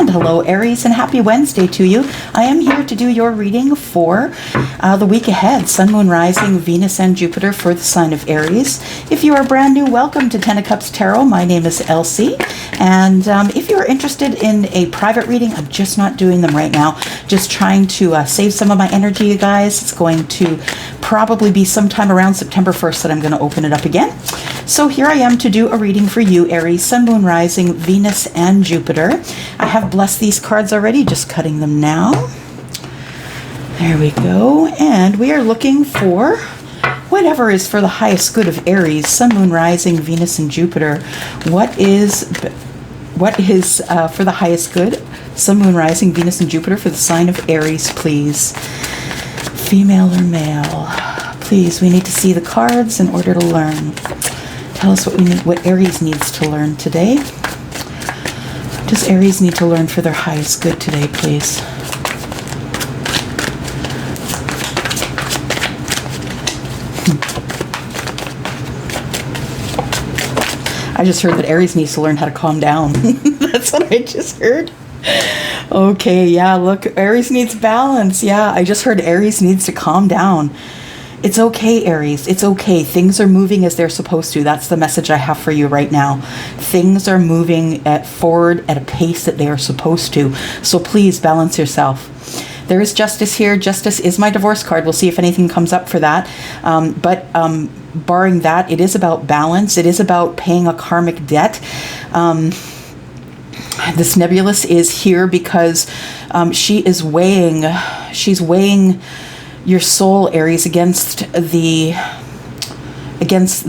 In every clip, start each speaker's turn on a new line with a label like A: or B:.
A: And hello Aries, and happy Wednesday to you. I am here to do your reading for the week ahead, Sun, Moon, Rising, Venus, and Jupiter for the sign of Aries. If you are brand new, welcome to Ten of Cups Tarot. My name is Elsie, and if you are interested in a private reading, I'm just not doing them right now. Just trying to save some of my energy, you guys. It's going to probably be sometime around September 1st that I'm going to open it up again. So here I am to do a reading for you, Aries, Sun, Moon, Rising, Venus, and Jupiter. I have blessed these cards already, just cutting them now. There we go. And we are looking for whatever is for the highest good of Aries, Sun, Moon, Rising, Venus, and Jupiter. What is for the highest good? Sun, Moon, Rising, Venus, and Jupiter for the sign of Aries, please. Female or male? Please, we need to see the cards in order to learn. Tell us what Aries needs to learn today. What does Aries need to learn for their highest good today, please? I just heard that Aries needs to learn how to calm down. That's what I just heard. Okay, yeah, look, Aries needs balance. Yeah, I just heard Aries needs to calm down. It's okay, Aries. It's okay. Things are moving as they're supposed to. That's the message I have for you right now. Things are moving forward at a pace that they are supposed to. So please balance yourself. There is justice here. Justice is my divorce card. We'll see if anything comes up for that. Barring that, it is about balance. It is about paying a karmic debt. This nebulous is here because she's weighing your soul, Aries, against the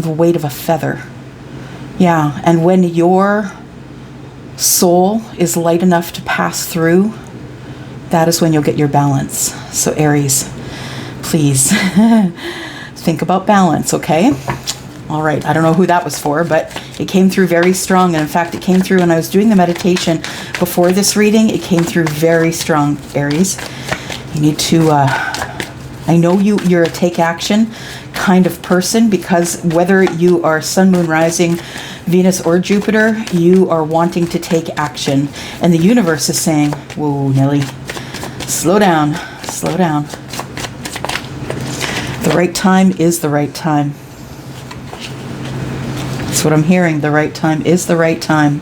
A: weight of a feather. Yeah, and when your soul is light enough to pass through, that is when you'll get your balance. So Aries, please think about balance, okay? All right, I don't know who that was for, but it came through very strong. And in fact, it came through when I was doing the meditation before this reading. It came through very strong, Aries. You need to, I know you're a take action kind of person, because whether you are Sun, Moon, Rising, Venus, or Jupiter, you are wanting to take action. And the universe is saying, whoa, Nelly, slow down, slow down. The right time is the right time. That's what I'm hearing. The right time is the right time.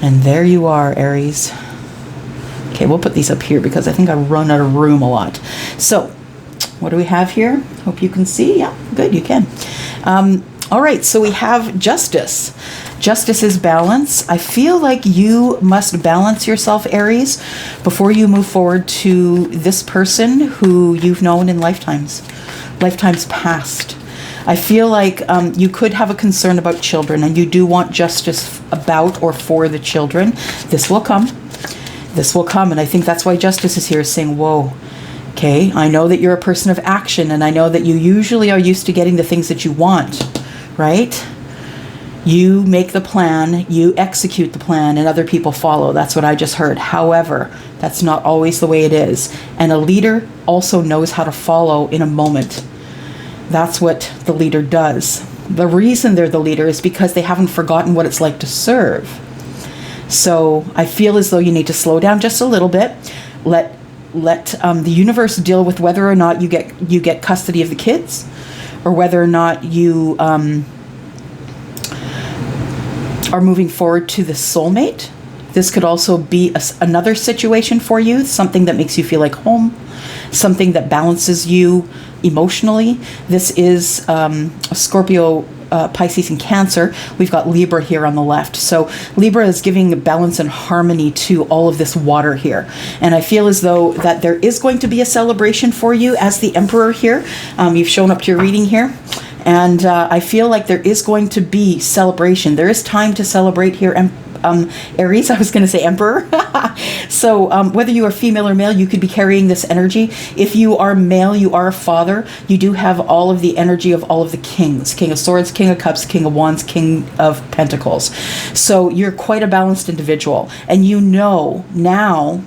A: And there you are, Aries. Okay, we'll put these up here because I think I run out of room a lot. So, what do we have here? Hope you can see. Yeah, good, you can. All right, so we have justice. Justice is balance. I feel like you must balance yourself, Aries, before you move forward to this person who you've known in lifetimes past. I feel like you could have a concern about children, and you do want justice about or for the children. This will come. This will come, and I think that's why justice is here, saying, whoa, okay, I know that you're a person of action, and I know that you usually are used to getting the things that you want, right? You make the plan, you execute the plan, and other people follow. That's what I just heard. However, that's not always the way it is. And a leader also knows how to follow in a moment. That's what the leader does. The reason they're the leader is because they haven't forgotten what it's like to serve. So I feel as though you need to slow down just a little bit. Let the universe deal with whether or not you get custody of the kids, or whether or not you are moving forward to the soulmate. This could also be another situation for you, something that makes you feel like home, something that balances you emotionally. This is Scorpio, Pisces, and Cancer. We've got Libra here on the left. So Libra is giving balance and harmony to all of this water here. And I feel as though that there is going to be a celebration for you as the Emperor here. You've shown up to your reading here. And I feel like there is going to be celebration. There is time to celebrate here, Aries. I was going to say Emperor. So whether you are female or male, you could be carrying this energy. If you are male, you are a father. You do have all of the energy of all of the kings. King of Swords, King of Cups, King of Wands, King of Pentacles. So you're quite a balanced individual. And you know now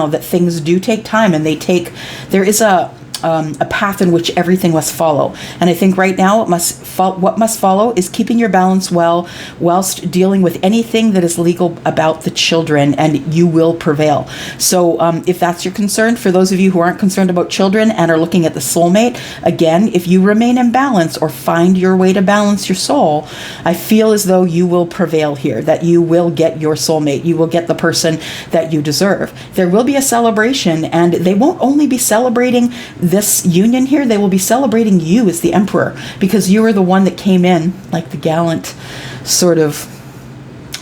A: that things do take time, and there is a a path in which everything must follow. And I think right now what must follow is keeping your balance well whilst dealing with anything that is legal about the children, and you will prevail. So if that's your concern, for those of you who aren't concerned about children and are looking at the soulmate, again, if you remain in balance or find your way to balance your soul, I feel as though you will prevail here, that you will get your soulmate. You will get the person that you deserve. There will be a celebration, and they won't only be celebrating this union here, they will be celebrating you as the emperor, because you are the one that came in like the gallant sort of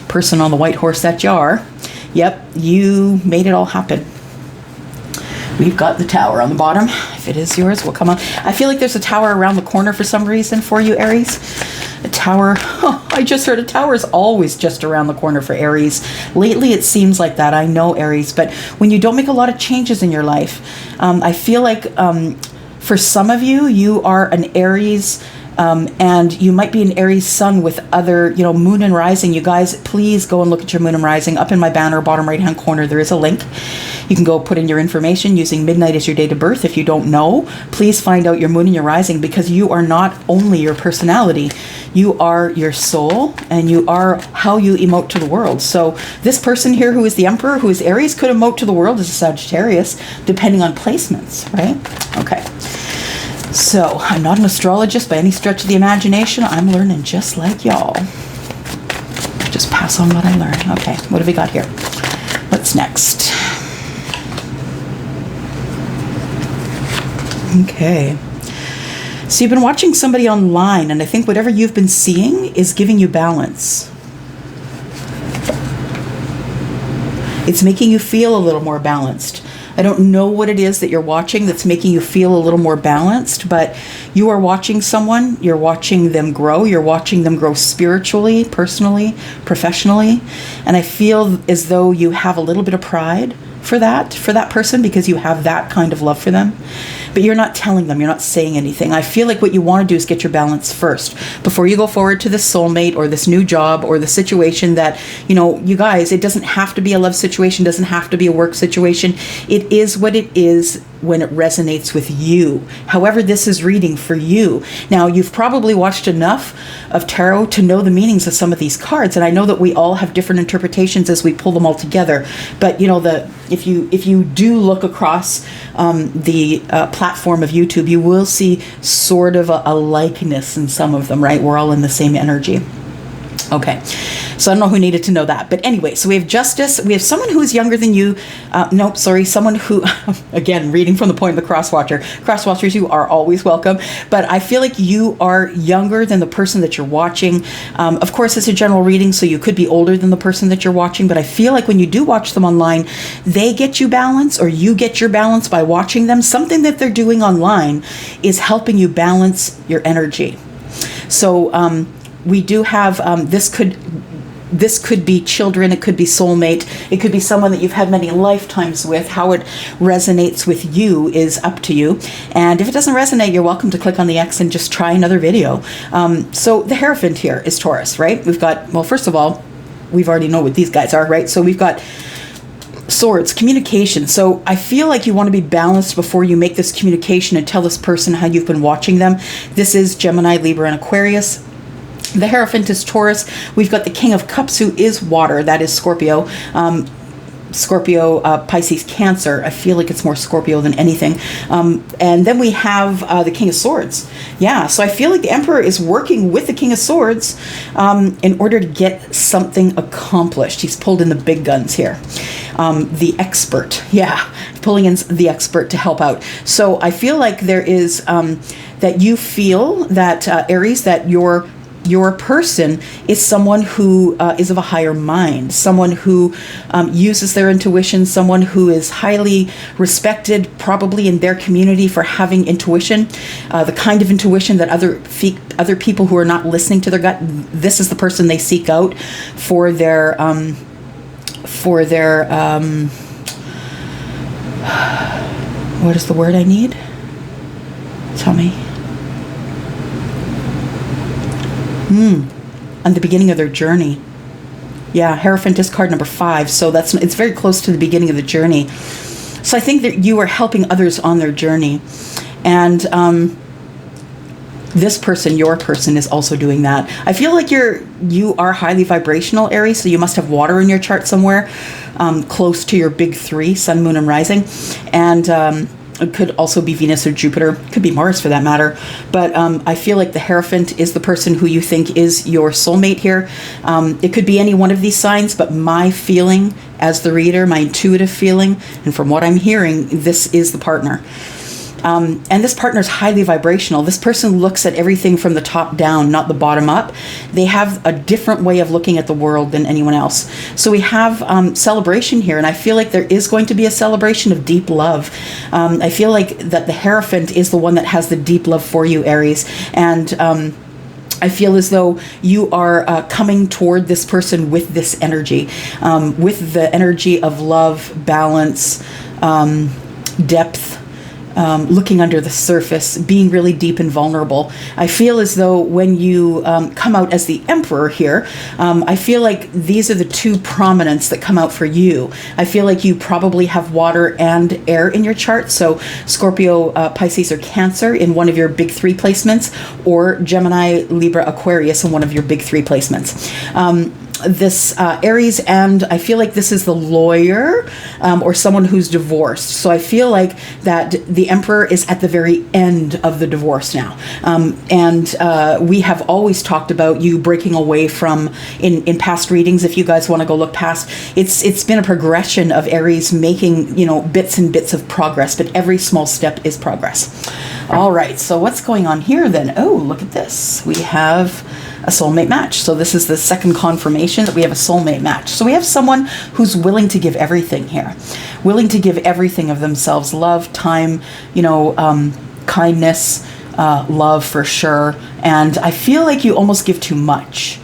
A: person on the white horse that you are. Yep, you made it all happen. We've got the tower on the bottom. If it is yours, we'll come on. I feel like there's a tower around the corner for some reason for you, Aries. A tower. Oh, I just heard a tower is always just around the corner for Aries. Lately, it seems like that. I know, Aries. But when you don't make a lot of changes in your life, I feel like for some of you, you are an Aries, and you might be an Aries sun with other, moon and rising. You guys, please go and look at your moon and rising. Up in my banner, bottom right-hand corner, there is a link. You can go put in your information using midnight as your date of birth. If you don't know, please find out your moon and your rising, because you are not only your personality, you are your soul, and you are how you emote to the world. So this person here who is the emperor, who is Aries, could emote to the world as a Sagittarius, depending on placements, right? Okay. So I'm not an astrologist by any stretch of the imagination. I'm learning just like y'all. Just pass on what I learn. Okay, what have we got here? What's next? Okay. So you've been watching somebody online, and I think whatever you've been seeing is giving you balance. It's making you feel a little more balanced. I don't know what it is that you're watching that's making you feel a little more balanced, but you are watching someone, you're watching them grow, you're watching them grow spiritually, personally, professionally, and I feel as though you have a little bit of pride for that person, because you have that kind of love for them, but you're not telling them, you're not saying anything. I feel like what you want to do is get your balance first before you go forward to this soulmate or this new job or the situation that, you guys, it doesn't have to be a love situation, doesn't have to be a work situation. It is what it is when it resonates with you. However, this is reading for you. Now, you've probably watched enough of tarot to know the meanings of some of these cards, and I know that we all have different interpretations as we pull them all together. But if you do look across the platform of YouTube, you will see sort of a likeness in some of them, right? We're all in the same energy. Okay, so I don't know who needed to know that. But anyway, so we have Justice. We have someone who is younger than you. Someone who, again, reading from the point of the Crosswatcher. Crosswatchers, you are always welcome. But I feel like you are younger than the person that you're watching. Of course, it's a general reading, so you could be older than the person that you're watching. But I feel like when you do watch them online, they get you balance, or you get your balance by watching them. Something that they're doing online is helping you balance your energy. So, we do have, this could be children, it could be soulmate, it could be someone that you've had many lifetimes with. How it resonates with you is up to you. And if it doesn't resonate, you're welcome to click on the X and just try another video. So the Hierophant here is Taurus, right? We've got, well, first of all, we've already know what these guys are, right? So we've got Swords, communication. So I feel like you want to be balanced before you make this communication and tell this person how you've been watching them. This is Gemini, Libra, and Aquarius. The Hierophant is Taurus. We've got the King of Cups, who is water. That is Scorpio. Pisces, Cancer. I feel like it's more Scorpio than anything. And then we have the King of Swords. Yeah, so I feel like the Emperor is working with the King of Swords in order to get something accomplished. He's pulled in the big guns here. The expert. Yeah, pulling in the expert to help out. So I feel like there is, that you feel that, Aries, that your person is someone who is of a higher mind, someone who uses their intuition, someone who is highly respected probably in their community for having intuition, the kind of intuition that other people who are not listening to their gut, this is the person they seek out for their what is the word I need? Tell me. On the beginning of their journey. Yeah, Hierophant is card number 5, so it's very close to the beginning of the journey. So I think that you are helping others on their journey. And this person, your person, is also doing that. I feel like you are highly vibrational, Aries, so you must have water in your chart somewhere, close to your big three, sun, moon, and rising. And it could also be Venus or Jupiter, could be Mars for that matter. But I feel like the Hierophant is the person who you think is your soulmate here. It could be any one of these signs, but my feeling as the reader, my intuitive feeling, and from what I'm hearing, this is the partner. And this partner is highly vibrational. This person looks at everything from the top down, not the bottom up. They have a different way of looking at the world than anyone else. So we have celebration here, and I feel like there is going to be a celebration of deep love. I feel like that the Hierophant is the one that has the deep love for you, Aries. And I feel as though you are coming toward this person with this energy, with the energy of love, balance, depth, looking under the surface, being really deep and vulnerable. I feel as though when you come out as the Emperor here, I feel like these are the two prominents that come out for you. I feel like you probably have water and air in your chart, so Scorpio, Pisces, or Cancer in one of your big three placements, or Gemini, Libra, Aquarius in one of your big three placements. This Aries, and I feel like this is the lawyer or someone who's divorced. So I feel like that the Emperor is at the very end of the divorce now. And we have always talked about you breaking away from, in past readings, if you guys want to go look past, it's been a progression of Aries making, bits and bits of progress, but every small step is progress. All right, so what's going on here then? Oh, look at this. We have a soulmate match. So this is the second confirmation that we have a soulmate match. So we have someone who's willing to give everything here, willing to give everything of themselves, love, time, kindness, love for sure. And I feel like you almost give too much.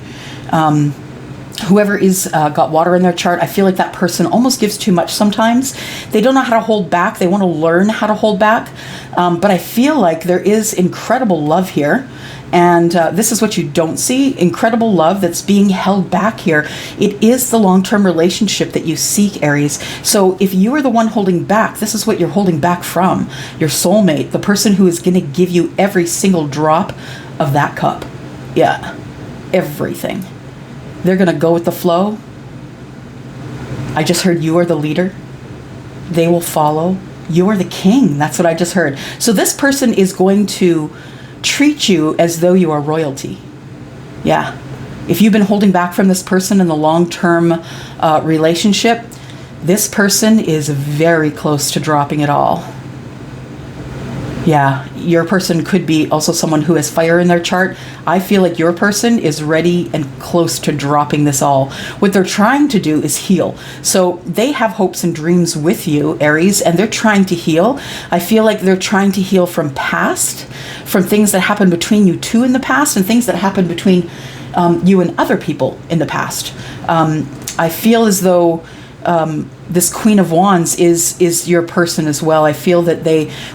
A: Whoever is got water in their chart, I feel like that person almost gives too much sometimes. They don't know how to hold back. They want to learn how to hold back. But I feel like there is incredible love here. And this is what you don't see, incredible love that's being held back here. It is the long-term relationship that you seek, Aries. So if you are the one holding back, this is what you're holding back from. Your soulmate, the person who is going to give you every single drop of that cup. Yeah, everything. They're going to go with the flow. I just heard you are the leader. They will follow. You are the king. That's what I just heard. So this person is going to treat you as though you are royalty. Yeah. If you've been holding back from this person in the long-term relationship, this person is very close to dropping it all. Yeah, your person could be also someone who has fire in their chart. I feel like your person is ready and close to dropping this all. What they're trying to do is heal. So they have hopes and dreams with you, Aries, and they're trying to heal. I feel like they're trying to heal from past, from things that happened between you two in the past, and things that happened between you and other people in the past. I feel as though this Queen of Wands is your person as well. I feel that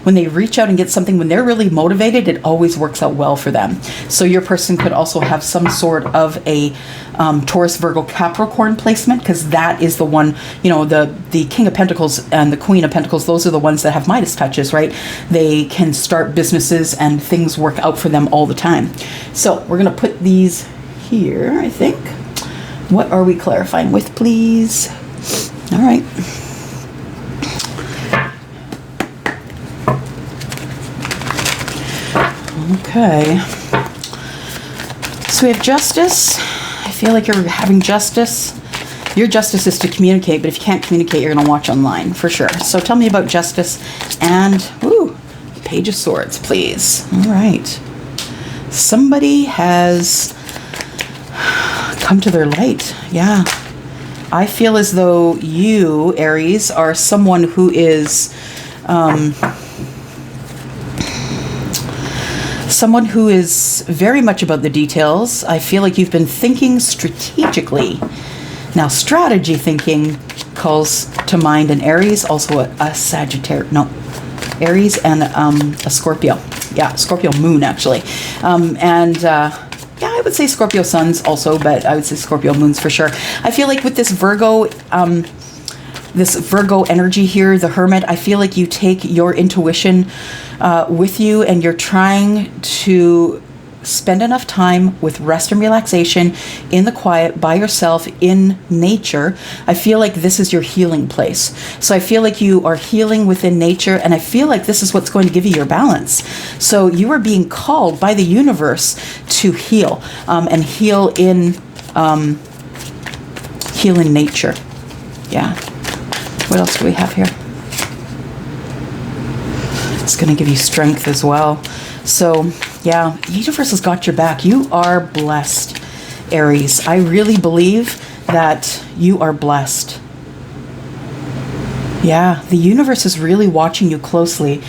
A: when they reach out and get something, when they're really motivated, it always works out well for them. So your person could also have some sort of a Taurus, Virgo, Capricorn placement, because that is the one, the King of Pentacles and the Queen of Pentacles, those are the ones that have Midas touches, right? They can start businesses and things work out for them all the time. So we're going to put these here, I think. What are we clarifying with, please? All right. Okay. So we have justice. I feel like you're having justice. Your justice is to communicate, but if you can't communicate, you're going to watch online for sure. So tell me about justice and, Page of Swords, please. All right. Somebody has come to their light. Yeah. I feel as though you, Aries, are someone who is very much about the details. I feel like you've been thinking strategically. Now, strategy thinking calls to mind an Aries, also a Sagittarius. No, Aries and a Scorpio. Yeah, Scorpio moon, actually. Yeah, I would say Scorpio suns also, but I would say Scorpio moons for sure. I feel like with this Virgo, this Virgo energy here, the Hermit. I feel like you take your intuition with you, and you're trying to spend enough time with rest and relaxation in the quiet by yourself in nature. I feel like this is your healing place. So I feel like you are healing within nature, and I feel like this is what's going to give you your balance. So you are being called by the universe to heal, and heal in nature. Yeah. What else do we have here? It's going to give you strength as well. So yeah, the universe has got your back. You are blessed, Aries. I really believe that you are blessed. Yeah, the universe is really watching you closely.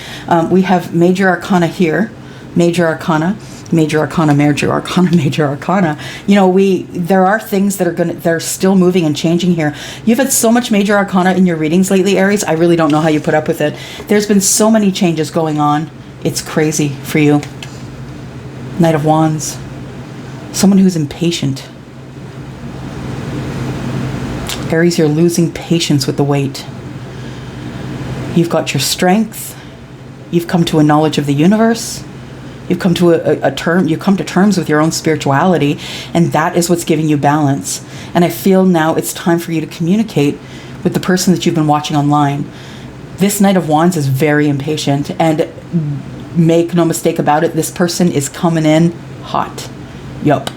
A: We have major arcana here, major arcana, major arcana, major arcana, major arcana. You know, there are things that are still moving and changing here. You've had so much major arcana in your readings lately, Aries. I really don't know how you put up with it. There's been so many changes going on. It's crazy for you. Knight of Wands. Someone who's impatient. Aries, you're losing patience with the weight. You've got your strength. You've come to a knowledge of the universe. You've come to you've come to terms with your own spirituality, and that is what's giving you balance. And I feel now it's time for you to communicate with the person that you've been watching online. This Knight of Wands is very impatient, and make no mistake about it, this person is coming in hot. Yup.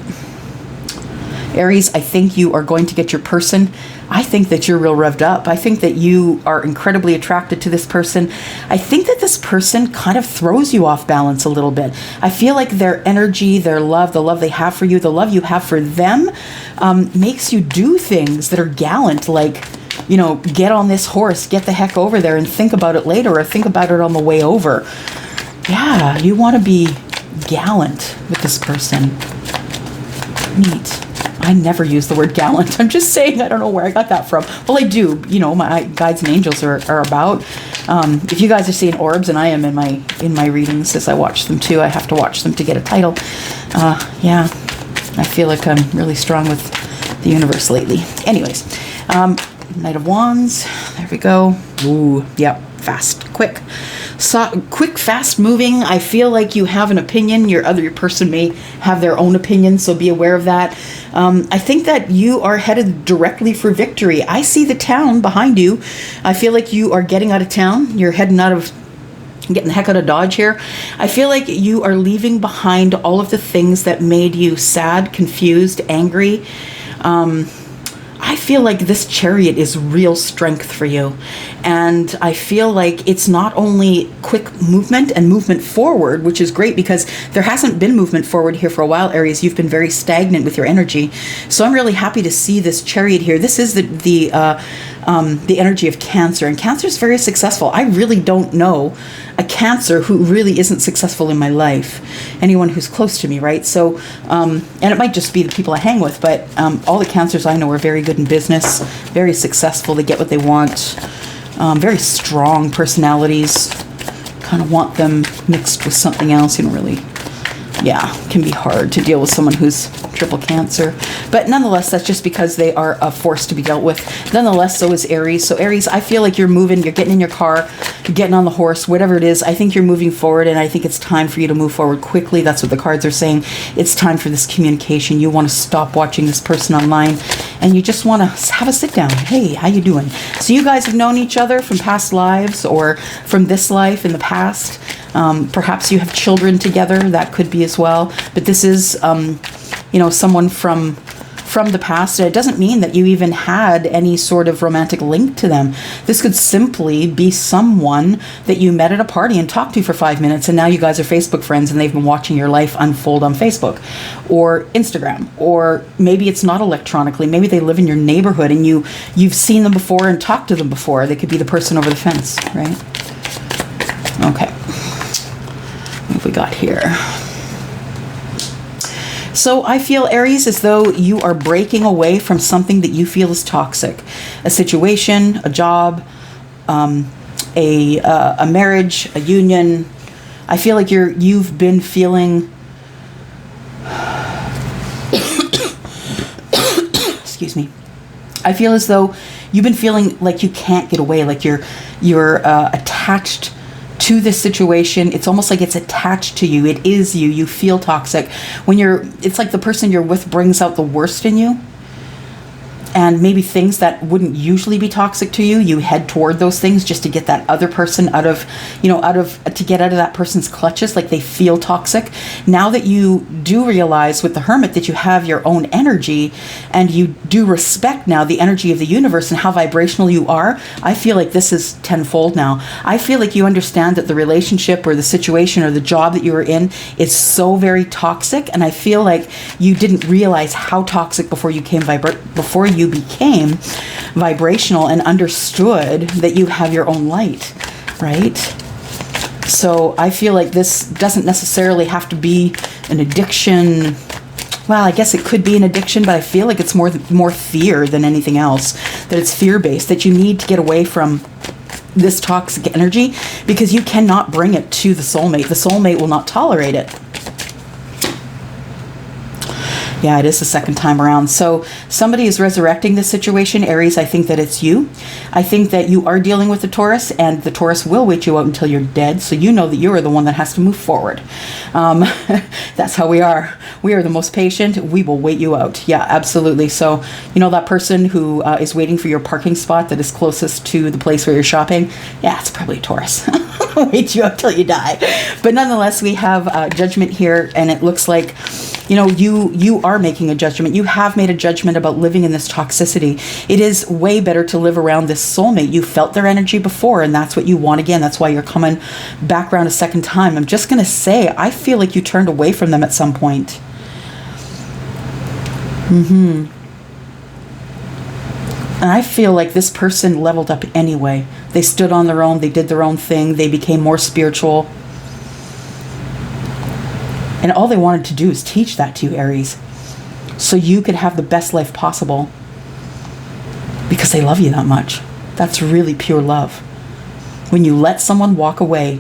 A: Aries, I think you are going to get your person. I think that you're real revved up. I think that you are incredibly attracted to this person. I think that this person kind of throws you off balance a little bit. I feel like their energy, their love, the love they have for you, the love you have for them, makes you do things that are gallant, like, you know, get on this horse, get the heck over there and think about it later, or think about it on the way over. Yeah, you want to be gallant with this person. Neat. I never use the word gallant. I'm just saying, I don't know where I got that from. Well, I do. You know, my guides and angels are about. If you guys are seeing orbs, and I am in my readings as I watch them too. I have to watch them to get a title. Yeah, I feel like I'm really strong with the universe lately. Anyways, Knight of Wands. There we go. Ooh, yep. Fast, quick. So, quick, fast moving. I feel like you have an opinion. Your person may have their own opinion, so be aware of that. I think that you are headed directly for victory. I see the town behind you. I feel like you are getting out of town. You're heading getting the heck out of Dodge here. I feel like you are leaving behind all of the things that made you sad, confused, angry. I feel like this Chariot is real strength for you. And I feel like it's not only quick movement and movement forward, which is great because there hasn't been movement forward here for a while, Aries. You've been very stagnant with your energy. So I'm really happy to see this Chariot here. This is the energy of Cancer, and Cancer is very successful. I really don't know a Cancer who really isn't successful in my life. Anyone who's close to me, right? So, and it might just be the people I hang with, but all the Cancers I know are very good in business, very successful. They get what they want. Very strong personalities. Kind of want them mixed with something else. You know, really, yeah, it can be hard to deal with someone who's triple Cancer. But nonetheless, that's just because they are a force to be dealt with. Nonetheless, so is Aries. So Aries, I feel like you're moving, you're getting in your car, you're getting on the horse, whatever it is. I think you're moving forward, and I think it's time for you to move forward quickly. That's what the cards are saying. It's time for this communication. You want to stop watching this person online, and you just want to have a sit down. Hey, how you doing? So you guys have known each other from past lives or from this life in the past. Perhaps you have children together. That could be as well. But this is, you know, someone from the past. It doesn't mean that you even had any sort of romantic link to them. This could simply be someone that you met at a party and talked to for 5 minutes, and now you guys are Facebook friends and they've been watching your life unfold on Facebook or Instagram. Or maybe it's not electronically. Maybe they live in your neighborhood and you've seen them before and talked to them before. They could be the person over the fence, right? Okay. What have we got here? So I feel, Aries, as though you are breaking away from something that you feel is toxic. A situation, a job, a marriage, a union. I feel like you've been feeling excuse me. I feel as though you've been feeling like you can't get away, like you're attached to this situation. It's almost like it's attached to you. It is you. You feel toxic. It's like the person you're with brings out the worst in you. And maybe things that wouldn't usually be toxic to you, you head toward those things just to get that other person to get out of that person's clutches, like they feel toxic. Now that you do realize with the Hermit that you have your own energy and you do respect now the energy of the universe and how vibrational you are, I feel like this is tenfold now. I feel like you understand that the relationship or the situation or the job that you were in is so very toxic, and I feel like you didn't realize how toxic before you became vibrational and understood that you have your own light, right? So I feel like this doesn't necessarily have to be an addiction. Well, I guess it could be an addiction, but I feel like it's more fear than anything else, that it's fear-based, that you need to get away from this toxic energy because you cannot bring it to the soulmate. The soulmate will not tolerate it. Yeah, it is the second time around. So somebody is resurrecting this situation. Aries, I think that it's you. I think that you are dealing with the Taurus, and the Taurus will wait you out until you're dead. So you know that you are the one that has to move forward. That's how we are. We are the most patient. We will wait you out. Yeah, absolutely. So, that person who is waiting for your parking spot that is closest to the place where you're shopping, yeah, it's probably a Taurus. Wait you up till you die. But nonetheless, we have judgment here, and it looks like you are making a judgment. You have made a judgment about living in this toxicity. It is way better to live around this soulmate. You felt their energy before, and that's what you want again. That's why you're coming back around a second time. I'm just going to say, I feel like you turned away from them at some point. And I feel like this person leveled up anyway. They stood on their own. They did their own thing. They became more spiritual. And all they wanted to do is teach that to you, Aries, so you could have the best life possible because they love you that much. That's really pure love. When you let someone walk away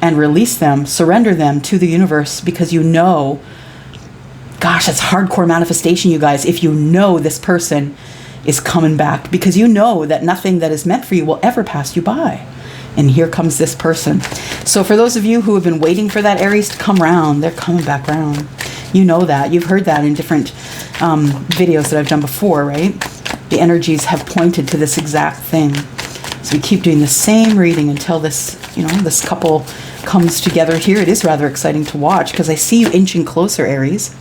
A: and release them, surrender them to the universe because gosh, that's hardcore manifestation, you guys. If you know this person is coming back because you know that nothing that is meant for you will ever pass you by. And here comes this person. So for those of you who have been waiting for that Aries to come round, they're coming back round. You know that. You've heard that in different videos that I've done before, right? The energies have pointed to this exact thing. So we keep doing the same reading until this, this couple comes together here. It is rather exciting to watch because I see you inching closer, Aries.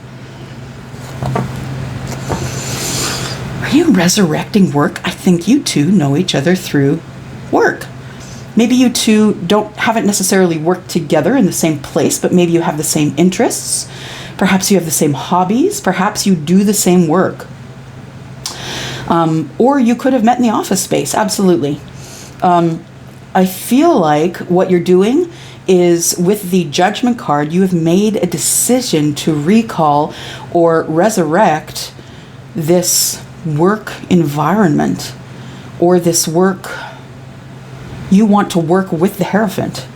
A: Are you resurrecting work? I think you two know each other through work. Maybe you two haven't necessarily worked together in the same place, but maybe you have the same interests. Perhaps you have the same hobbies. Perhaps you do the same work. Or you could have met in the office space. Absolutely. I feel like what you're doing is, with the Judgment card, you have made a decision to recall or resurrect this work environment or this work. You want to work with the Hierophant.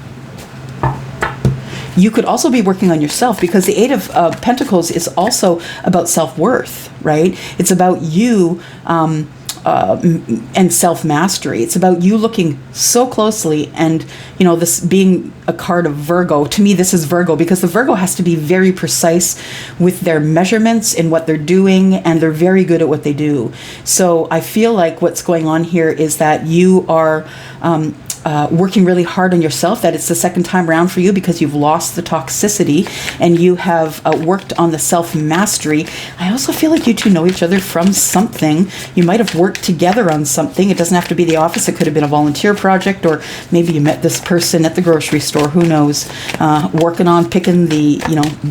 A: You could also be working on yourself because the Eight of Pentacles is also about self-worth, right? It's about you and self-mastery. It's about you looking so closely and, this being a card of Virgo. To me, this is Virgo because the Virgo has to be very precise with their measurements and what they're doing, and they're very good at what they do. So I feel like what's going on here is that you are working really hard on yourself, that it's the second time around for you because you've lost the toxicity and you have worked on the self-mastery. I also feel like you two know each other from something. You might have worked together on something. It doesn't have to be the office. It could have been a volunteer project, or maybe you met this person at the grocery store. Who knows? Working on picking the,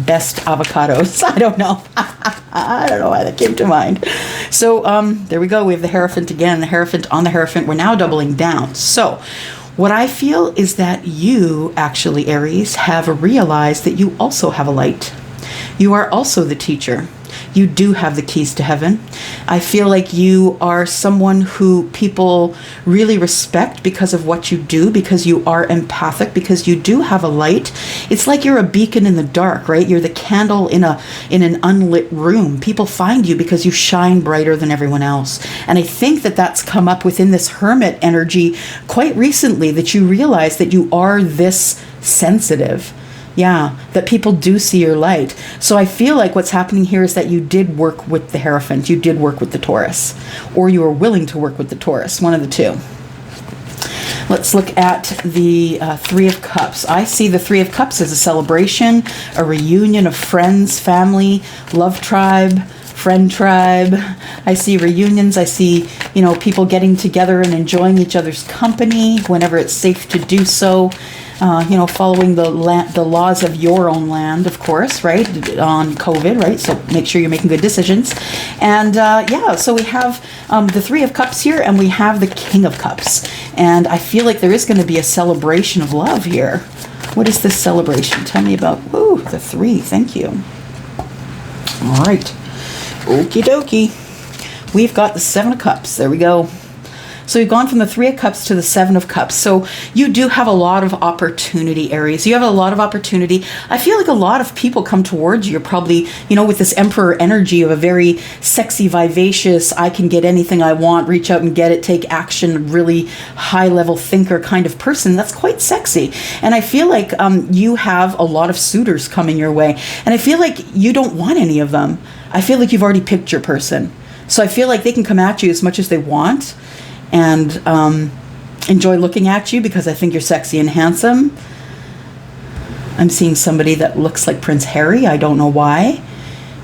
A: best avocados. I don't know. I don't know why that came to mind. So there we go. We have the Hierophant again. The Hierophant on the Hierophant. We're now doubling down. So what I feel is that you actually, Aries, have realized that you also have a light. You are also the teacher. You do have the keys to heaven. I feel like you are someone who people really respect because of what you do, because you are empathic, because you do have a light. It's like you're a beacon in the dark, right? You're the candle in an unlit room. People find you because you shine brighter than everyone else. And I think that that's come up within this hermit energy quite recently, that you realize that you are this sensitive. Yeah, that people do see your light. So I feel like what's happening here is that you did work with the Hierophant, you did work with the Taurus, or you were willing to work with the Taurus, one of the two. Let's look at the Three of Cups. I see the Three of Cups as a celebration, a reunion of friends, family, love tribe, friend tribe. I see reunions. I see, people getting together and enjoying each other's company whenever it's safe to do so. Following the laws of your own land, of course, right, on COVID, right? So make sure you're making good decisions. And so we have the Three of Cups here, and we have the King of Cups. And I feel like there is going to be a celebration of love here. What is this celebration? Tell me about, the three. Thank you. All right. Okie dokie. We've got the Seven of Cups. There we go. So we've gone from the Three of Cups to the Seven of Cups. So you do have a lot of opportunity, Aries. You have a lot of opportunity. I feel like a lot of people come towards you. You're probably, with this Emperor energy of a very sexy, vivacious, I can get anything I want, reach out and get it, take action, really high-level thinker kind of person. That's quite sexy. And I feel like you have a lot of suitors coming your way. And I feel like you don't want any of them. I feel like you've already picked your person. So I feel like they can come at you as much as they want, and enjoy looking at you because I think you're sexy and handsome. I'm seeing somebody that looks like Prince Harry. I don't know why.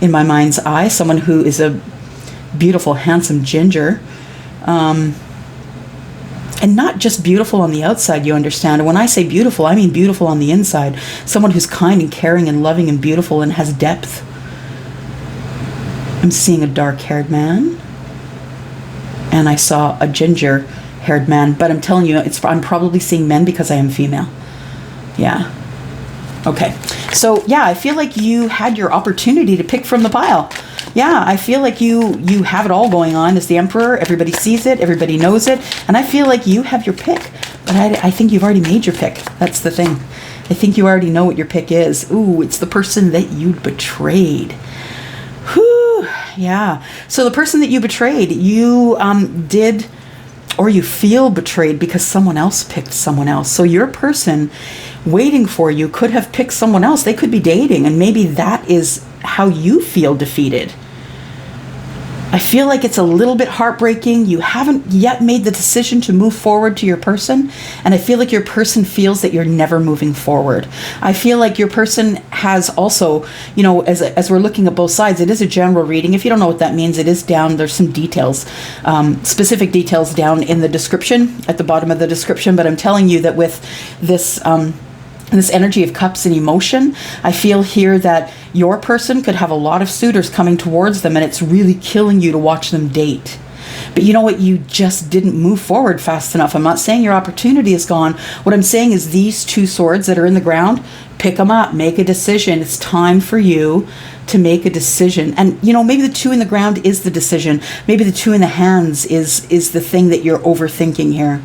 A: In my mind's eye, someone who is a beautiful, handsome ginger. And not just beautiful on the outside, you understand. And when I say beautiful, I mean beautiful on the inside. Someone who's kind and caring and loving and beautiful and has depth. I'm seeing a dark-haired man. And I saw a ginger-haired man. But I'm telling you, I'm probably seeing men because I am female. Yeah. Okay. So, yeah, I feel like you had your opportunity to pick from the pile. Yeah, I feel like you have it all going on as the Emperor. Everybody sees it. Everybody knows it. And I feel like you have your pick. But I think you've already made your pick. That's the thing. I think you already know what your pick is. Ooh, it's the person that you betrayed. Whew, yeah. So the person that you betrayed, you did, or you feel betrayed because someone else picked someone else. So your person waiting for you could have picked someone else. They could be dating, and maybe that is how you feel defeated. I feel like it's a little bit heartbreaking. You haven't yet made the decision to move forward to your person. And I feel like your person feels that you're never moving forward. I feel like your person has also, as we're looking at both sides, it is a general reading. If you don't know what that means, it is down. There's some details, specific details down in the description, at the bottom of the description. But I'm telling you that with this energy of cups and emotion, I feel here that your person could have a lot of suitors coming towards them, and it's really killing you to watch them date. But you know what? You just didn't move forward fast enough. I'm not saying your opportunity is gone. What I'm saying is these two swords that are in the ground, pick them up, make a decision. It's time for you to make a decision. And, maybe the two in the ground is the decision. Maybe the two in the hands is the thing that you're overthinking here.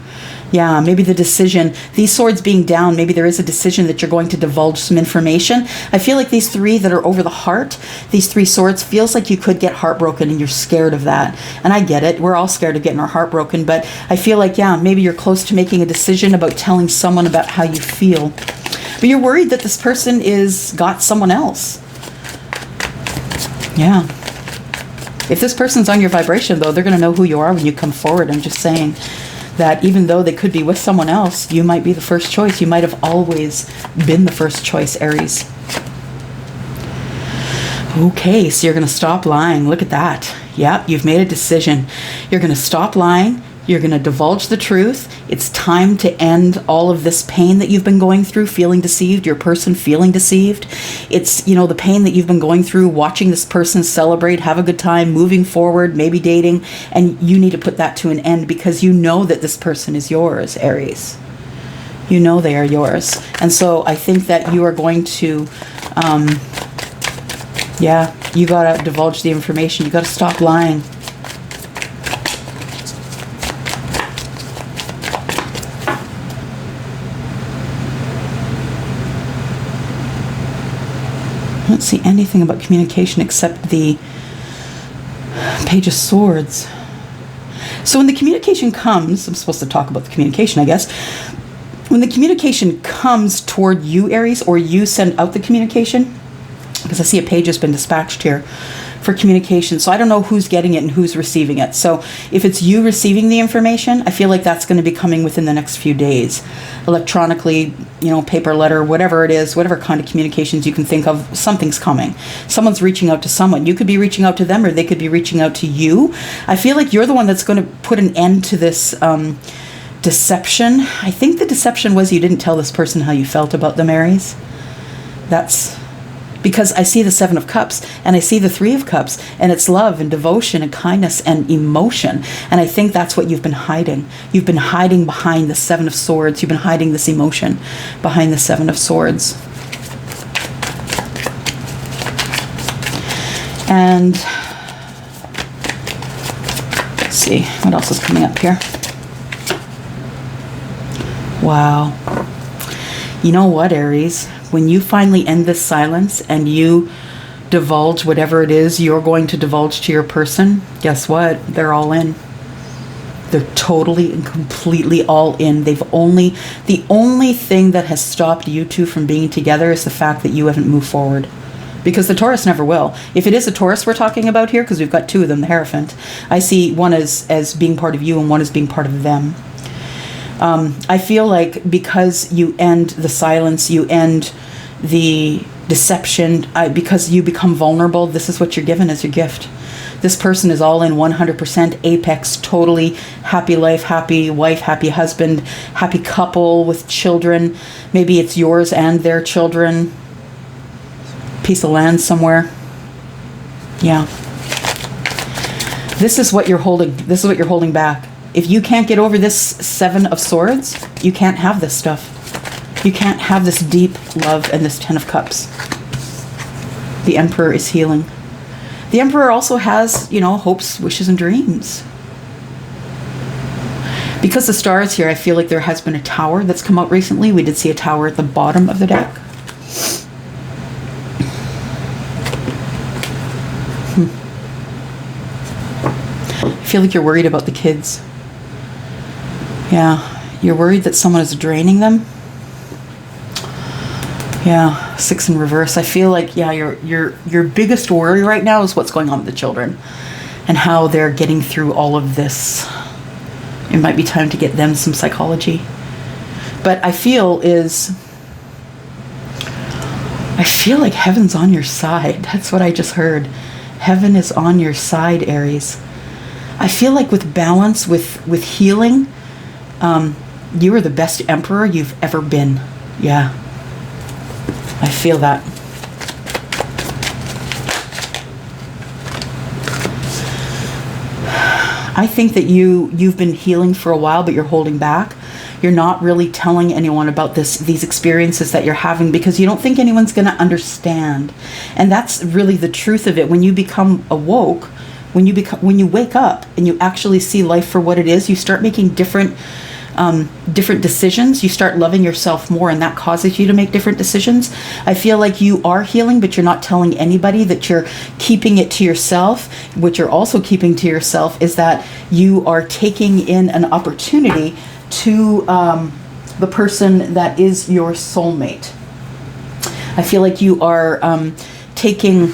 A: Yeah, maybe the decision, these swords being down, maybe there is a decision that you're going to divulge some information. I feel like these three that are over the heart, these three swords, feels like you could get heartbroken and you're scared of that. And I get it. We're all scared of getting our heart broken. But I feel like, maybe you're close to making a decision about telling someone about how you feel. But you're worried that this person got someone else. Yeah. If this person's on your vibration, though, they're going to know who you are when you come forward. I'm just saying that even though they could be with someone else, you might be the first choice. You might have always been the first choice, Aries. Okay, so you're going to stop lying. Look at that. Yeah, you've made a decision. You're going to stop lying. You're going to divulge the truth. It's time to end all of this pain that you've been going through, feeling deceived, your person feeling deceived. It's, the pain that you've been going through, watching this person celebrate, have a good time, moving forward, maybe dating, and you need to put that to an end because you know that this person is yours, Aries. You know they are yours. And so I think that you are going to Yeah, you gotta divulge the information. You gotta stop lying. I don't see anything about communication except the Page of Swords. So when the communication comes, I'm supposed to talk about the communication, I guess. When the communication comes toward you, Aries, or you send out the communication, because I see a page has been dispatched here for communication. So I don't know who's getting it and who's receiving it. So if it's you receiving the information, I feel like that's going to be coming within the next few days. Electronically, you know, paper, letter, whatever it is, whatever kind of communications you can think of, something's coming. Someone's reaching out to someone. You could be reaching out to them, or they could be reaching out to you. I feel like you're the one that's going to put an end to this deception. I think the deception was you didn't tell this person how you felt about them, Aries. That's because I see the Seven of Cups and I see the Three of Cups, and it's love and devotion and kindness and emotion. And I think that's what you've been hiding. You've been hiding behind the Seven of Swords. You've been hiding this emotion behind the Seven of Swords. And let's see, what else is coming up here? Wow. You know what, Aries? When you finally end this silence and you divulge whatever it is you're going to divulge to your person, guess what? They're all in. They're totally and completely all in. The only thing that has stopped you two from being together is the fact that you haven't moved forward. Because the Taurus never will. If it is a Taurus we're talking about here, because we've got two of them, the Hierophant, I see one as being part of you and one as being part of them. I feel like because you end the silence, you end the deception, because you become vulnerable, this is what you're given as your gift. This person is all in 100% apex, totally happy life, happy wife, happy husband, happy couple with children. Maybe it's yours and their children. Piece of land somewhere. Yeah. This is what you're holding. This is what you're holding back. If you can't get over this Seven of Swords, you can't have this stuff. You can't have this deep love and this Ten of Cups. The Emperor is healing. The Emperor also has, you know, hopes, wishes, and dreams. Because the star is here, I feel like there has been a tower that's come out recently. We did see a tower at the bottom of the deck. I feel like you're worried about the kids. Yeah, you're worried that someone is draining them. Yeah, 6 in reverse. I feel like, yeah, your biggest worry right now is what's going on with the children and how they're getting through all of this. It might be time to get them some psychology. But I feel like heaven's on your side. That's what I just heard. Heaven is on your side, Aries. I feel like with balance, with healing, you are the best emperor you've ever been. Yeah. I feel that. I think that you've been healing for a while, but you're holding back. You're not really telling anyone about these experiences that you're having because you don't think anyone's going to understand. And that's really the truth of it. When you become awoke, when you wake up and you actually see life for what it is, you start making different decisions. You start loving yourself more, and that causes you to make different decisions. I feel like you are healing, but you're not telling anybody, that you're keeping it to yourself. What you're also keeping to yourself is that you are taking in an opportunity to the person that is your soulmate. I feel like you are taking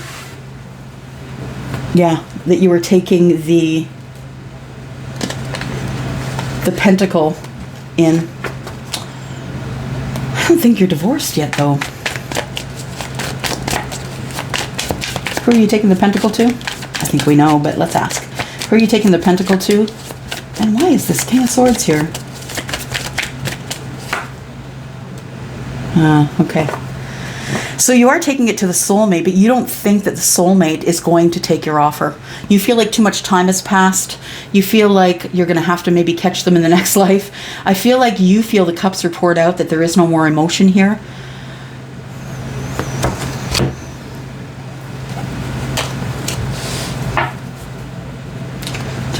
A: the pentacle in. I don't think you're divorced yet, though. Who are you taking the pentacle to? I think we know, but let's ask. Who are you taking the pentacle to? And why is this King of Swords here? Okay. So you are taking it to the soulmate, but you don't think that the soulmate is going to take your offer. You feel like too much time has passed. You feel like you're going to have to maybe catch them in the next life. I feel like you feel the cups are poured out, that there is no more emotion here.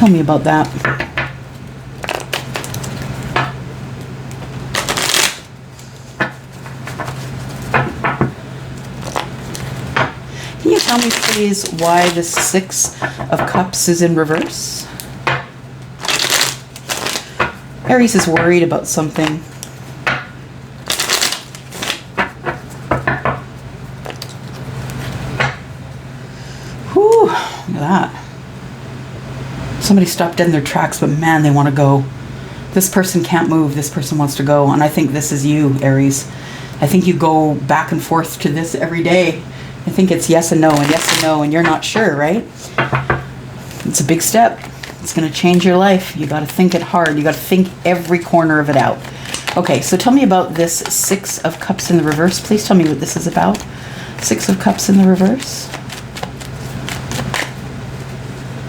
A: Tell me about that. Can you tell me, please, why the Six of Cups is in reverse? Aries is worried about something. Whew, look at that. Somebody stopped dead in their tracks, but man, they want to go. This person can't move. This person wants to go. And I think this is you, Aries. I think you go back and forth to this every day. I think it's yes and no and yes and no, and you're not sure, right? It's a big step. It's going to change your life. You got to think it hard. You got to think every corner of it out. Okay, so tell me about this Six of Cups in the reverse. Please tell me what this is about. Six of Cups in the reverse.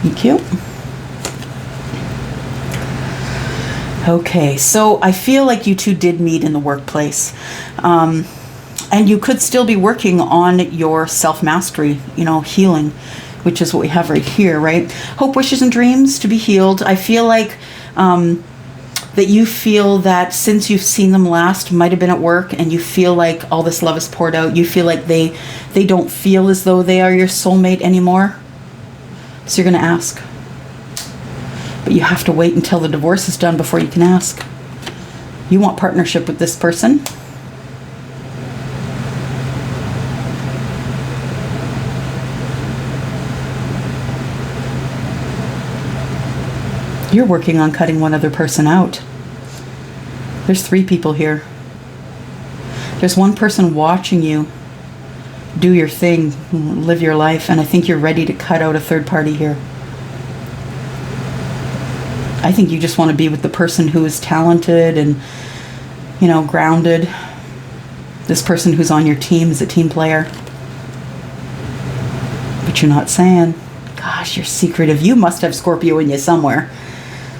A: Thank you. Okay, so I feel like you two did meet in the workplace. And you could still be working on your self-mastery, you know, healing, which is what we have right here, right? Hope, wishes, and dreams to be healed. I feel like that you feel that since you've seen them last, might have been at work, and you feel like all this love is poured out. You feel like they don't feel as though they are your soulmate anymore. So you're going to ask. But you have to wait until the divorce is done before you can ask. You want partnership with this person. You're working on cutting one other person out. There's 3 people here. There's one person watching you do your thing, live your life, and I think you're ready to cut out a third party here. I think you just want to be with the person who is talented and, you know, grounded. This person who's on your team is a team player. But you're not saying. Gosh, you're secretive. You must have Scorpio in you somewhere.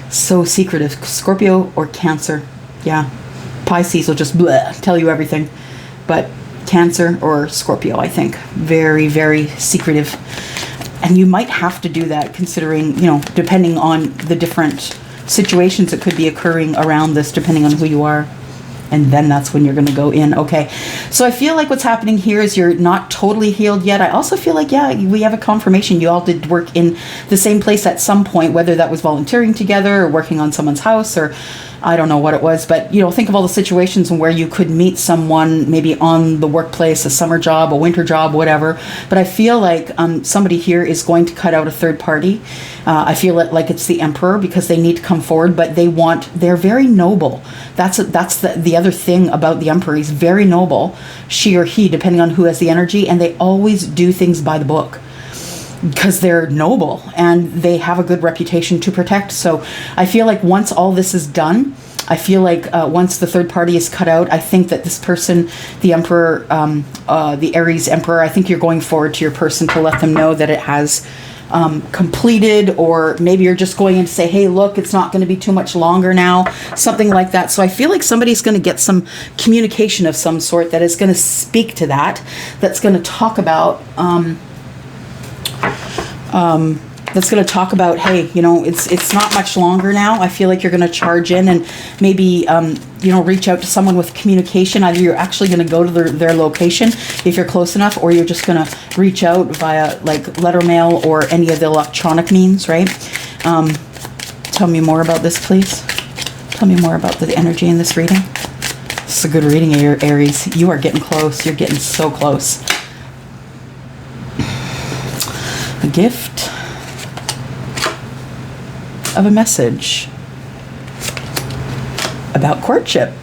A: So secretive. Scorpio or Cancer. Yeah. Pisces will just tell you everything. But Cancer or Scorpio, I think. Very, very secretive. And you might have to do that considering, you know, depending on the different situations that could be occurring around this, depending on who you are. And then that's when you're going to go in. Okay. So I feel like what's happening here is you're not totally healed yet. I also feel like, yeah, we have a confirmation. You all did work in the same place at some point, whether that was volunteering together or working on someone's house, or I don't know what it was, but, you know, think of all the situations where you could meet someone maybe on the workplace, a summer job, a winter job, whatever. But I feel like somebody here is going to cut out a third party. I feel like it's the Emperor because they need to come forward, but they're very noble. That's the other thing about the Emperor. He's very noble, she or he, depending on who has the energy, and they always do things by the book because they're noble and they have a good reputation to protect. So I feel like once all this is done, I feel like once the third party is cut out, I think that this person, the Emperor, the Aries Emperor, I think you're going forward to your person to let them know that it has completed, or maybe you're just going in to say, hey, look, it's not going to be too much longer now, something like that. So I feel like somebody's going to get some communication of some sort that is going to speak to that's going to talk about hey, you know, it's not much longer now. I feel like you're going to charge in and maybe, you know, reach out to someone with communication. Either you're actually going to go to their location if you're close enough, or you're just going to reach out via like letter mail or any of the electronic means, right? Tell me more about this, please. Tell me more about the energy in this reading. This is a good reading, Aries. You are getting close. You're getting so close. A gift of a message about courtship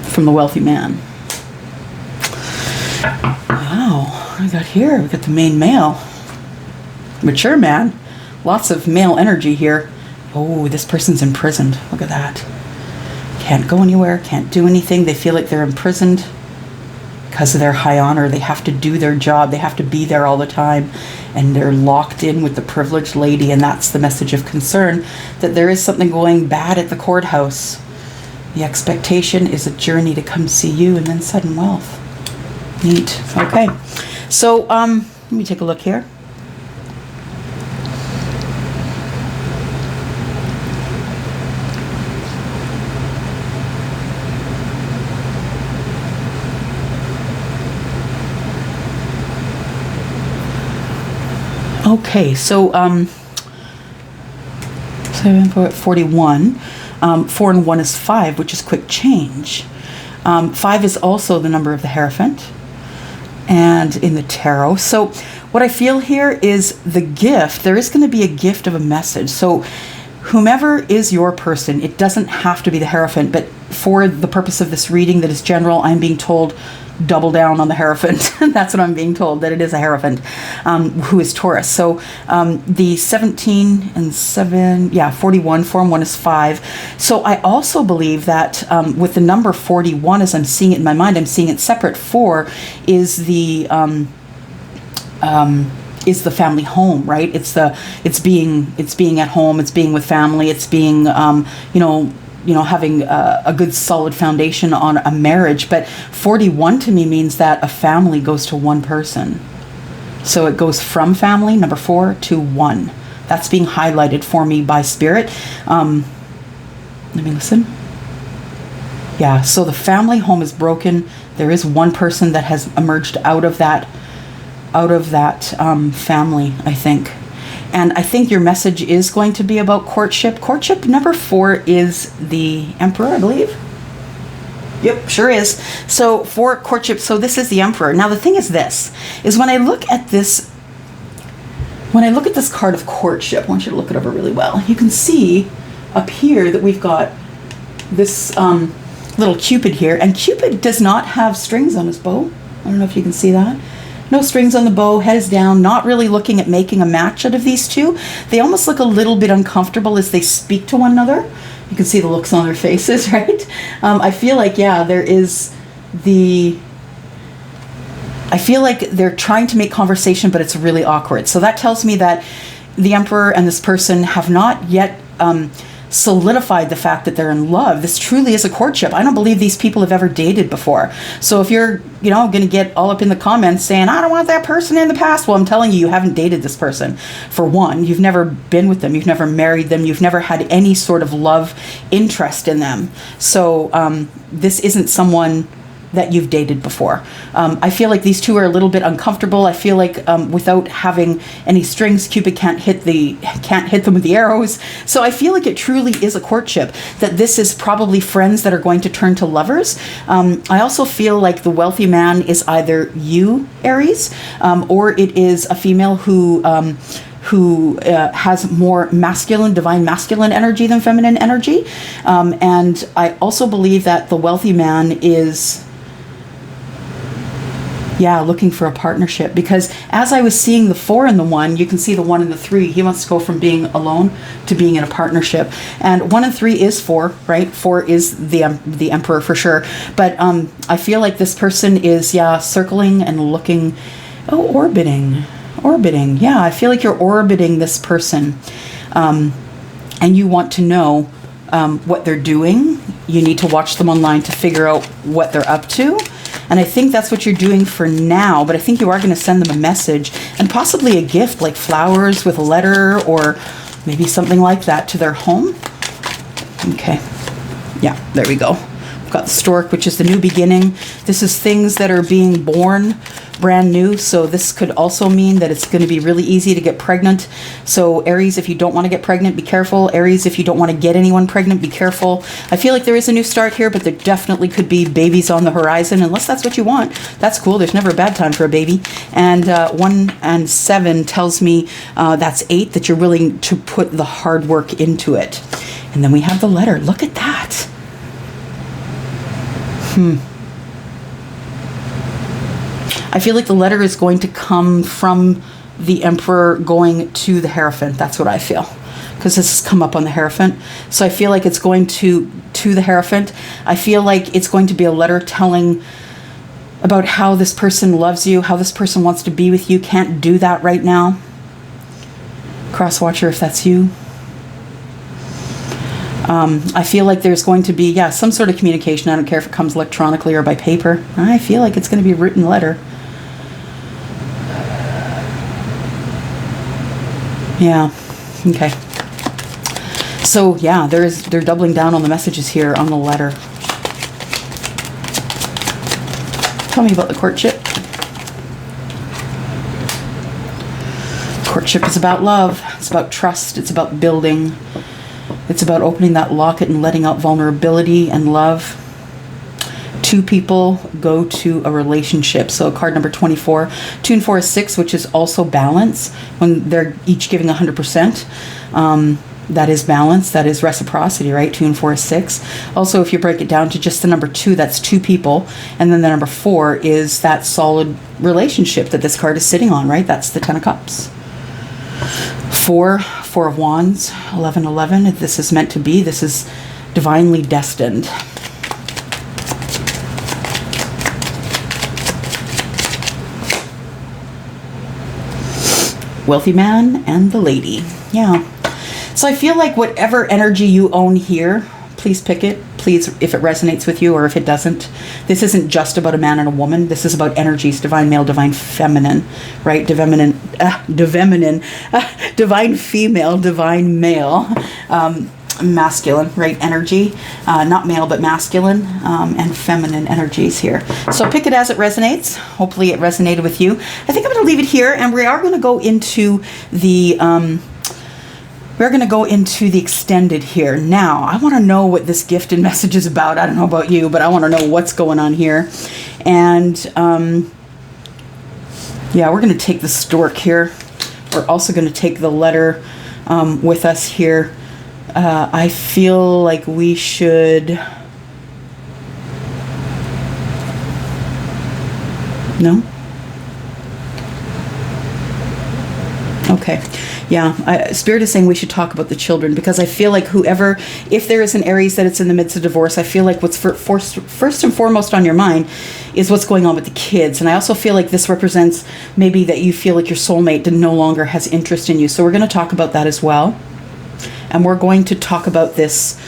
A: from the wealthy man. Wow, I got here. We got the main male. Mature man. Lots of male energy here. Oh, this person's imprisoned. Look at that. Can't go anywhere, can't do anything. They feel like they're imprisoned because of their high honor. They have to do their job. They have to be there all the time. And they're locked in with the privileged lady. And that's the message of concern, that there is something going bad at the courthouse. The expectation is a journey to come see you and then sudden wealth. Neat. Okay. So let me take a look here. Okay, so 41. 4 and 1 is 5, which is quick change. 5 is also the number of the Hierophant and in the tarot. So what I feel here is the gift. There is going to be a gift of a message. So whomever is your person, it doesn't have to be the Hierophant, but for the purpose of this reading that is general, I'm being told double down on the Hierophant. That's what I'm being told, that it is a Hierophant who is Taurus. So the 17 and 7, 41, 4 and 1 is 5. So I also believe that with the number 41, as I'm seeing it in my mind, I'm seeing it separate. 4 is the family home, right? It's being at home, it's being with family, it's being having a good solid foundation on a marriage. But 41 to me means that a family goes to one person. So it goes from family, number 4, to 1. That's being highlighted for me by Spirit. Let me listen. Yeah, so the family home is broken. There is one person that has emerged out of that family, I think. And I think your message is going to be about courtship. Courtship, number 4 is the Emperor, I believe. Yep, sure is. So for courtship, so this is the Emperor. Now the thing is this, is when I look at this card of courtship, I want you to look it over really well. You can see up here that we've got this little Cupid here. And Cupid does not have strings on his bow. I don't know if you can see that. No strings on the bow, head is down, not really looking at making a match out of these two. They almost look a little bit uncomfortable as they speak to one another. You can see the looks on their faces, right? I feel like, I feel like they're trying to make conversation, but it's really awkward. So that tells me that the Emperor and this person have not yet solidified the fact that they're in love. This truly is a courtship. I don't believe these people have ever dated before. So if you're, going to get all up in the comments saying, I don't want that person in the past. Well, I'm telling you, you haven't dated this person. For one, you've never been with them. You've never married them. You've never had any sort of love interest in them. So this isn't someone that you've dated before. I feel like these two are a little bit uncomfortable. I feel like without having any strings, Cupid can't hit them with the arrows. So I feel like it truly is a courtship, that this is probably friends that are going to turn to lovers. I also feel like the wealthy man is either you, Aries, or it is a female who has more masculine, divine masculine energy than feminine energy. And I also believe that the wealthy man is looking for a partnership, because as I was seeing the 4 and the 1, you can see the 1 and the 3. He wants to go from being alone to being in a partnership. And 1 and 3 is 4, right? 4 is the Emperor for sure. But I feel like this person is circling and looking. Oh, orbiting. Yeah, I feel like you're orbiting this person, and you want to know what they're doing. You need to watch them online to figure out what they're up to. And I think that's what you're doing for now, but I think you are going to send them a message and possibly a gift like flowers with a letter or maybe something like that to their home. Okay. Yeah, there we go. We've got the stork, which is the new beginning. This is things that are being born brand new. So this could also mean that it's going to be really easy to get pregnant. So Aries, if you don't want to get pregnant, be careful. Aries, if you don't want to get anyone pregnant, be careful. I feel like there is a new start here, but there definitely could be babies on the horizon, unless that's what you want. That's cool. There's never a bad time for a baby. And 1 and 7 tells me that's 8, that you're willing to put the hard work into it. And then we have the letter. Look at that. I feel like the letter is going to come from the Emperor going to the Hierophant. That's what I feel, because this has come up on the Hierophant. So I feel like it's going to the Hierophant. I feel like it's going to be a letter telling about how this person loves you, how this person wants to be with you, can't do that right now. Crosswatcher, if that's you. I feel like there's going to be, some sort of communication. I don't care if it comes electronically or by paper. I feel like it's going to be a written letter. Yeah. Okay. So they're doubling down on the messages here on the letter. Tell me about the courtship. Courtship is about love. It's about trust. It's about building. It's about opening that locket and letting out vulnerability and love. Two people go to a relationship. So card number 24. 2 and 4 is 6, which is also balance. When they're each giving 100%, that is balance. That is reciprocity, right? 2 and 4 is 6. Also, if you break it down to just the number 2, that's 2 people. And then the number 4 is that solid relationship that this card is sitting on, right? That's the 10 of Cups. 4 of Wands, 11. This is meant to be. This is divinely destined. Wealthy man and the lady. Yeah. So I feel like whatever energy you own here, please pick it. Please, if it resonates with you or if it doesn't. This isn't just about a man and a woman. This is about energies, divine male, divine feminine, right? Divine female, divine male, masculine, right? Energy, not male, but masculine, and feminine energies here. So pick it as it resonates. Hopefully it resonated with you. I think I'm going to leave it here, and we are going to go into the, extended here. Now, I want to know what this gift and message is about. I don't know about you, but I want to know what's going on here. And, yeah, we're going to take the stork here. We're also going to take the letter with us here. I feel like we should... No? Okay. Yeah, Spirit is saying we should talk about the children, because I feel like whoever, if there is an Aries that it's in the midst of divorce, I feel like what's first and foremost on your mind is what's going on with the kids. And I also feel like this represents maybe that you feel like your soulmate no longer has interest in you. So we're going to talk about that as well. And we're going to talk about this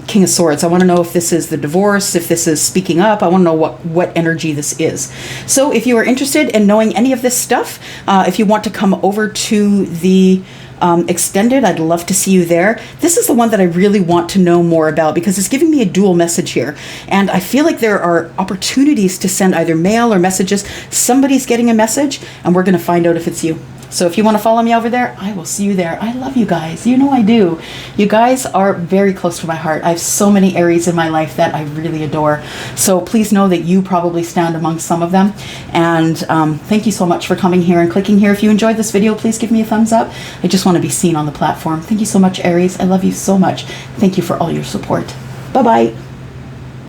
A: King of Swords. I want to know if this is the divorce, if this is speaking up. I want to know what energy this is. So if you are interested in knowing any of this stuff, if you want to come over to the extended, I'd love to see you there. This is the one that I really want to know more about, because it's giving me a dual message here. And I feel like there are opportunities to send either mail or messages. Somebody's getting a message, and we're going to find out if it's you. So if you want to follow me over there, I will see you there. I love you guys. You know I do. You guys are very close to my heart. I have so many Aries in my life that I really adore. So please know that you probably stand among some of them. And thank you so much for coming here and clicking here. If you enjoyed this video, please give me a thumbs up. I just want to be seen on the platform. Thank you so much, Aries. I love you so much. Thank you for all your support. Bye-bye.